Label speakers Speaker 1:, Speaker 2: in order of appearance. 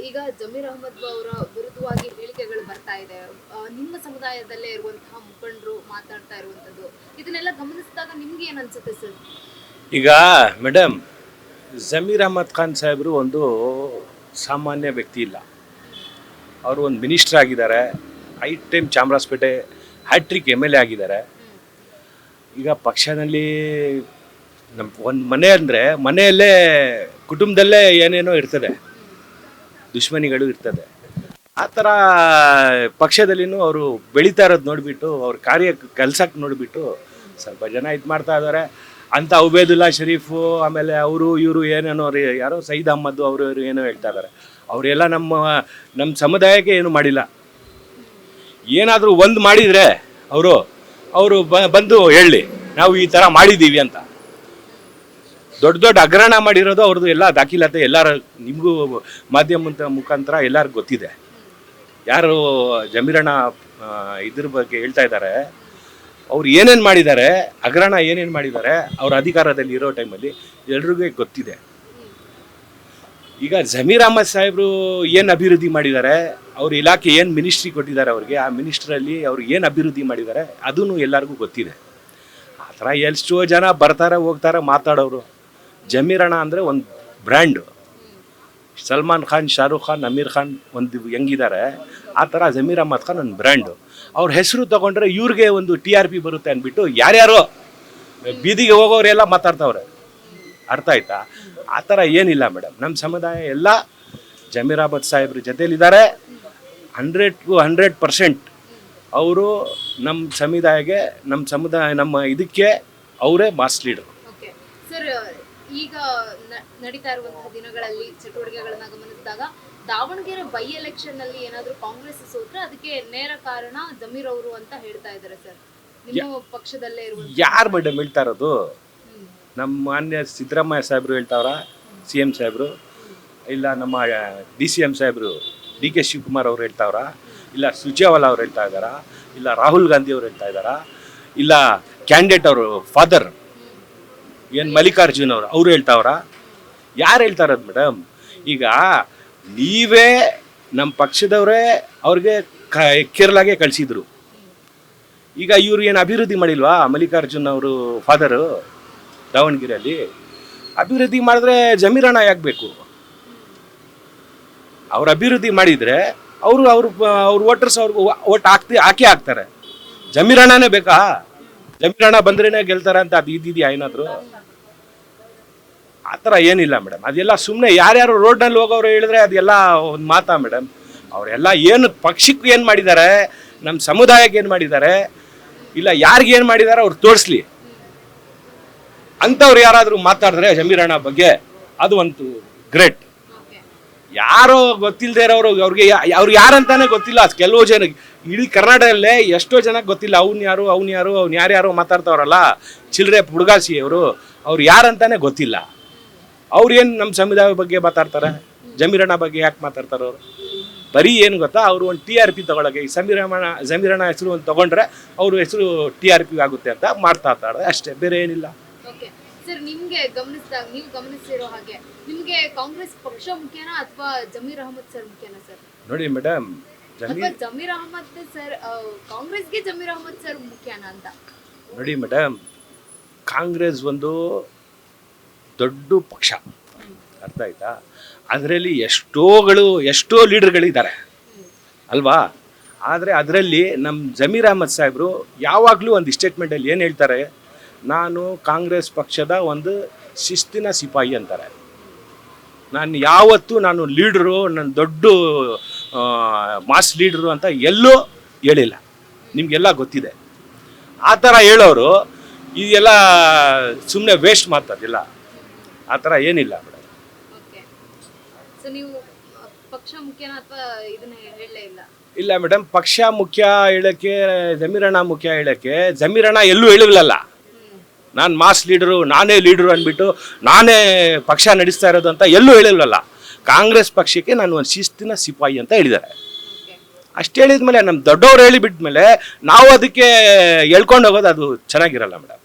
Speaker 1: ಈಗ ಜಮೀರ್ ಅಹಮದ್ ಅವರ ವಿರುದ್ಧವಾಗಿ ಹೇಳಿಕೆಗಳು ಬರ್ತಾ ಇದೆ. ನಿಮ್ಮ ಸಮುದಾಯದಲ್ಲೇ ಇರುವಂತಹ ಮುಖಂಡರು ಮಾತಾಡ್ತಾ ಇರುವಂತದ್ದು ಇದನ್ನೆಲ್ಲ ಗಮನಿಸಿದಾಗ ನಿಮ್ಗೆ ಏನ್ ಅನ್ಸುತ್ತೆ ಸರ್?
Speaker 2: ಈಗ ಮೇಡಮ್, ಜಮೀರ್ ಅಹಮದ್ ಖಾನ್ ಸಾಹೇಬರು ಒಂದು ಸಾಮಾನ್ಯ ವ್ಯಕ್ತಿ ಇಲ್ಲ. ಅವರು ಒಂದು ಮಿನಿಸ್ಟರ್ ಆಗಿದ್ದಾರೆ. 5 ಟೈಮ್ ಚಾಮರಾಜಪೇಟೆ ಹ್ಯಾಟ್ರಿಕ್ MLA ಆಗಿದ್ದಾರೆ. ಈಗ ಪಕ್ಷದಲ್ಲಿ ನಮ್ಮ ಒಂದು ಮನೆ ಅಂದರೆ ಮನೆಯಲ್ಲೇ ಕುಟುಂಬದಲ್ಲೇ ಏನೇನೋ ಇರ್ತದೆ, ದುಶ್ಮನಿಗಳು ಇರ್ತದೆ. ಆ ಥರ ಪಕ್ಷದಲ್ಲಿನೂ ಅವರು ಬೆಳೀತಾ ಇರೋದು ನೋಡಿಬಿಟ್ಟು, ಅವ್ರ ಕೆಲಸಕ್ಕೆ ನೋಡಿಬಿಟ್ಟು ಸ್ವಲ್ಪ ಜನ ಇದು ಮಾಡ್ತಾ ಇದ್ದಾರೆ ಅಂತ. ಉಬೇದುಲ್ಲಾ ಶರೀಫು, ಆಮೇಲೆ ಅವರು ಇವರು ಏನೇನೋ ಯಾರೋ ಸೈದ್ ಅಹಮ್ಮದ್ ಅವರು ಇವರು ಏನೋ ಹೇಳ್ತಾ ಇದ್ದಾರೆ. ಅವರೆಲ್ಲ ನಮ್ಮ ಸಮುದಾಯಕ್ಕೆ ಏನು ಮಾಡಿಲ್ಲ. ಏನಾದರೂ ಒಂದು ಮಾಡಿದರೆ ಅವರು ಬಂದು ಹೇಳಿ ನಾವು ಈ ಥರ ಮಾಡಿದ್ದೀವಿ ಅಂತ. ದೊಡ್ಡ ದೊಡ್ಡ ಹಗರಣ ಮಾಡಿರೋದು ಅವ್ರದ್ದು ಎಲ್ಲ ದಾಖಲಾತಿ ಎಲ್ಲರ ನಿಮಗೂ ಮಾಧ್ಯಮದ ಮುಖಾಂತರ ಎಲ್ಲರಿಗೂ ಗೊತ್ತಿದೆ. ಯಾರು ಜಮೀರಣ್ಣ ಇದ್ರ ಬಗ್ಗೆ ಹೇಳ್ತಾ ಇದ್ದಾರೆ, ಅವ್ರು ಏನೇನು ಮಾಡಿದ್ದಾರೆ, ಹಗರಣ ಏನೇನು ಮಾಡಿದ್ದಾರೆ ಅವ್ರ ಅಧಿಕಾರದಲ್ಲಿ ಇರೋ ಟೈಮಲ್ಲಿ ಎಲ್ರಿಗೂ ಗೊತ್ತಿದೆ. ಈಗ ಜಮೀರ್ ಅಹಮದ್ ಸಾಹೇಬರು ಏನು ಅಭಿವೃದ್ಧಿ ಮಾಡಿದ್ದಾರೆ, ಅವ್ರ ಇಲಾಖೆ ಏನು ಮಿನಿಸ್ಟ್ರಿ ಕೊಟ್ಟಿದ್ದಾರೆ ಅವ್ರಿಗೆ, ಆ ಮಿನಿಸ್ಟ್ರಲ್ಲಿ ಅವ್ರು ಏನು ಅಭಿವೃದ್ಧಿ ಮಾಡಿದ್ದಾರೆ ಅದೂ ಎಲ್ಲರಿಗೂ ಗೊತ್ತಿದೆ. ಆ ಥರ ಎಷ್ಟೋ ಜನ ಬರ್ತಾರೆ ಹೋಗ್ತಾರೆ ಮಾತಾಡೋರು. ಜಮೀರಣ್ಣ ಅಂದರೆ ಒಂದು ಬ್ರ್ಯಾಂಡು. ಸಲ್ಮಾನ್ ಖಾನ್, ಶಾರುಖ್ ಖಾನ್, ಅಮೀರ್ ಖಾನ್ ಒಂದು ಹೆಂಗಿದ್ದಾರೆ ಆ ಥರ ಜಮೀರ್ ಅಹಮದ್ ಖಾನ್ ಒಂದು ಬ್ರ್ಯಾಂಡು. ಅವ್ರ ಹೆಸರು ತೊಗೊಂಡ್ರೆ ಇವ್ರಿಗೆ ಒಂದು TRP ಬರುತ್ತೆ ಅಂದ್ಬಿಟ್ಟು ಯಾರ್ಯಾರೋ ಬೀದಿಗೆ ಹೋಗೋರೆಲ್ಲ ಮಾತಾಡ್ತವ್ರೆ. ಅರ್ಥ ಆಯ್ತಾ? ಆ ಥರ ಏನಿಲ್ಲ ಮೇಡಮ್. ನಮ್ಮ ಸಮುದಾಯ ಎಲ್ಲ ಜಮೀರ್ ಅಹಮದ್ ಸಾಹೇಬ್ರ ಜೊತೆಲಿದ್ದಾರೆ. 100ಕ್ಕೂ 100% ಅವರು ನಮ್ಮ ಸಮುದಾಯಕ್ಕೆ, ನಮ್ಮ ಇದಕ್ಕೆ ಅವರೇ ಮಾಸ್ ಲೀಡರ್.
Speaker 1: ಓಕೆ ಸರ್, ಈಗ ನಡೀತಾ ಇರುವಂತಹ ದಿನಗಳಲ್ಲಿ ಚಟುವಟಿಕೆಗಳನ್ನ ಗಮನಿಸಿದಾಗ ದಾವಣಗೆರೆ ಬೈ ಎಲೆಕ್ಷನ್ ನಲ್ಲಿ ಏನಾದರೂ ಕಾಂಗ್ರೆಸ್ ಸೋತ್ರೆ ಅದಕ್ಕೆ ನೇರ ಕಾರಣ ಜಮೀರ್ ಅವರು ಅಂತ ಹೇಳ್ತಾ ಇದ್ದಾರೆ ಸರ್. ನಿಮ್ಮ ಪಕ್ಷದಲ್ಲೇ ಇರುವ
Speaker 2: ಯಾರು ಮೇಡಮ್ ಹೇಳ್ತಾ ಇರೋದು? ನಮ್ಮ ಮಾನ್ಯ ಸಿದ್ದರಾಮಯ್ಯ ಸಾಹೇಬರು ಹೇಳ್ತಾವ್ರ, CM ಸಾಹೇಬರು, ಇಲ್ಲ ನಮ್ಮ DCM ಸಾಹೇಬರು DK ಶಿವಕುಮಾರ್ ಅವ್ರು ಹೇಳ್ತಾವ್ರ, ಇಲ್ಲ ಸುರ್ಜೇವಾಲಾ ಅವ್ರು ಹೇಳ್ತಾ ಇದ್ದಾರಾ, ಇಲ್ಲ ರಾಹುಲ್ ಗಾಂಧಿ ಅವ್ರು ಹೇಳ್ತಾ ಇದ್ದಾರಾ, ಇಲ್ಲ ಕ್ಯಾಂಡಿಡೇಟ್ ಅವರು ಫಾದರ್ ಏನು ಮಲ್ಲಿಕಾರ್ಜುನ್ ಅವರು ಹೇಳ್ತಾವ್ರ? ಯಾರು ಹೇಳ್ತಾ ಇರೋದು ಮೇಡಮ್? ಈಗ ನೀವೇ ನಮ್ಮ ಪಕ್ಷದವರೇ ಅವ್ರಿಗೆ ಕೇರಳಗೆ ಕಳಿಸಿದ್ರು. ಈಗ ಇವ್ರು ಏನು ಅಭಿವೃದ್ಧಿ ಮಾಡಿಲ್ವಾ? ಮಲ್ಲಿಕಾರ್ಜುನ್ ಅವರು ಫಾದರು ದಾವಣಗೆರೆಯಲ್ಲಿ ಅಭಿವೃದ್ಧಿ ಮಾಡಿದ್ರೆ ಜಮೀರಣ್ಣ ಯಾಕೆ ಬೇಕು? ಅವ್ರು ಅಭಿವೃದ್ಧಿ ಮಾಡಿದರೆ ಅವ್ರ ವೋಟರ್ಸ್ ಅವ್ರಿಗೆ ಓಟ್ ಹಾಕೇ ಹಾಕ್ತಾರೆ. ಜಮೀರಣ್ಣನೇ ಬೇಕಾ? ಜಮೀರಣ್ಣ ಬಂದ್ರೇನೆ ಗೆಲ್ತಾರೆ ಅಂತ ಅದು ಇದ್ದಿದ್ಯಾ ಏನಾದರೂ? ಆ ಥರ ಏನಿಲ್ಲ ಮೇಡಮ್. ಅದೆಲ್ಲ ಸುಮ್ಮನೆ ಯಾರ್ಯಾರು ರೋಡ್ನಲ್ಲಿ ಹೋಗೋರು ಹೇಳಿದ್ರೆ ಅದೆಲ್ಲ ಒಂದು ಮಾತಾ ಮೇಡಮ್. ಅವರೆಲ್ಲ ಏನು ಪಕ್ಷಕ್ಕೆ ಏನು ಮಾಡಿದ್ದಾರೆ, ನಮ್ಮ ಸಮುದಾಯಕ್ಕೆ ಏನು ಮಾಡಿದ್ದಾರೆ, ಇಲ್ಲ ಯಾರಿಗೇನು ಮಾಡಿದ್ದಾರೆ ಅವ್ರು ತೋರಿಸ್ಲಿ. ಅಂಥವ್ರು ಯಾರಾದರೂ ಮಾತಾಡಿದ್ರೆ ಜಮೀರಣ್ಣ ಬಗ್ಗೆ ಅದು ಒಂದು ಗ್ರೇಟ್. ಯಾರೋ ಗೊತ್ತಿಲ್ಲದೆ ಇರೋರು, ಅವ್ರಿಗೆ ಯಾರಂತಾನೆ ಗೊತ್ತಿಲ್ಲ. ಕೆಲವು ಜನ ಇಡೀ ಕರ್ನಾಟಕದಲ್ಲೇ ಎಷ್ಟೋ ಜನಕ್ಕೆ ಗೊತ್ತಿಲ್ಲ ಅವ್ನು ಯಾರ್ಯಾರೋ ಮಾತಾಡ್ತಾವ್ರಲ್ಲ ಚಿಲ್ಲರೆ ಪುಡ್ಗಾಸಿ ಅವ್ರು ಯಾರಂತಾನೆ ಗೊತ್ತಿಲ್ಲ. ಅವ್ರು ಏನು ನಮ್ಮ ಸಮುದಾಯ ಬಗ್ಗೆ ಮಾತಾಡ್ತಾರೆ, ಜಮೀರಣ್ಣ ಬಗ್ಗೆ ಯಾಕೆ ಮಾತಾಡ್ತಾರೆ? ಅವರು ಬರೀ ಏನು ಗೊತ್ತಾ, ಅವರು ಒಂದು TRP ತಗೊಳಗೆ ಈ ಜಮೀರಣ್ಣ ಹೆಸರು ಒಂದು ತೊಗೊಂಡ್ರೆ ಅವ್ರ ಹೆಸರು TRP ಆಗುತ್ತೆ ಅಂತ ಮಾತಾಡ್ತಾರೆ ಅಷ್ಟೇ, ಬೇರೆ ಏನಿಲ್ಲ.
Speaker 1: ಸರ್, ನಿಮ್ಗೆ ಗಮನಿಸಿದಾಗ ನೀವು ಗಮನಿಸಿರೋ ಹಾಗೆ ನಿಮ್ಗೆ ಕಾಂಗ್ರೆಸ್ ಪಕ್ಷ ಮುಖ್ಯನಾ ಅಥವಾ ಜಮೀರ್ ಅಹಮದ್ ಸರ್ ಮುಖ್ಯನಾ ಸರ್?
Speaker 2: ನೋಡಿ ಮೇಡಮ್,
Speaker 1: ಜಮೀರ್ ಅಹಮದ್ ಸರ್ ಕಾಂಗ್ರೆಸ್ಗೆ ಜಮೀರ್ ಅಹಮದ್ ಸರ್ ಮುಖ್ಯನಾ ಅಂತ?
Speaker 2: ನೋಡಿ ಮೇಡಮ್, ಕಾಂಗ್ರೆಸ್ ಒಂದು ದೊಡ್ಡ ಪಕ್ಷ, ಅರ್ಥ ಆಯ್ತಾ? ಅದರಲ್ಲಿ ಎಷ್ಟೋ ಲೀಡರ್ಗಳಿದ್ದಾರೆ ಅಲ್ವಾ? ಆದರೆ ಅದರಲ್ಲಿ ನಮ್ಮ ಜಮೀರ್ ಅಹಮದ್ ಸಾಹೇಬರು ಯಾವಾಗಲೂ ಒಂದು ಸ್ಟೇಟ್ಮೆಂಟಲ್ಲಿ ಏನು ಹೇಳ್ತಾರೆ, ನಾನು ಕಾಂಗ್ರೆಸ್ ಪಕ್ಷದ ಒಂದು ಶಿಸ್ತಿನ ಸಿಪಾಯಿ ಅಂತಾರೆ. ನಾನು ಲೀಡ್ರು, ನನ್ನ ದೊಡ್ಡ ಮಾಸ್ ಲೀಡ್ರು ಅಂತ ಎಲ್ಲೂ ಹೇಳಿಲ್ಲ. ನಿಮಗೆಲ್ಲ ಗೊತ್ತಿದೆ. ಆ ಥರ ಹೇಳೋರು ಇದೆಲ್ಲ ಸುಮ್ಮನೆ ವೇಸ್ಟ್ ಮಾತಾಡಿಲ್ಲ. ಆ ಥರ ಏನಿಲ್ಲ ಮೇಡಮ್. ಇಲ್ಲ ಮೇಡಮ್, ಪಕ್ಷ ಮುಖ್ಯ ಹೇಳೋಕ್ಕೆ, ಜಮೀರಣ್ಣ ಮುಖ್ಯ ಹೇಳೋಕ್ಕೆ, ಜಮೀರಣ್ಣ ಎಲ್ಲೂ ಹೇಳಿಲ್ಲಲ್ಲ. ನಾನು ಮಾಸ್ ಲೀಡರು, ನಾನೇ ಲೀಡರು ಅಂದ್ಬಿಟ್ಟು ನಾನೇ ಪಕ್ಷ ನಡೆಸ್ತಾ ಇರೋದು ಅಂತ ಎಲ್ಲೂ ಹೇಳಿಲ್ವಲ್ಲ. ಕಾಂಗ್ರೆಸ್ ಪಕ್ಷಕ್ಕೆ ನಾನು ಒಂದು ಶಿಸ್ತಿನ ಸಿಪಾಯಿ ಅಂತ ಹೇಳಿದ್ದಾರೆ. ಅಷ್ಟು ಹೇಳಿದ್ಮೇಲೆ ನಮ್ಮ ದೊಡ್ಡವ್ರು ಹೇಳಿಬಿಟ್ಮೇಲೆ ನಾವು ಅದಕ್ಕೆ ಹೇಳ್ಕೊಂಡು ಹೋಗೋದು ಅದು ಚೆನ್ನಾಗಿರಲ್ಲ ಮೇಡಮ್.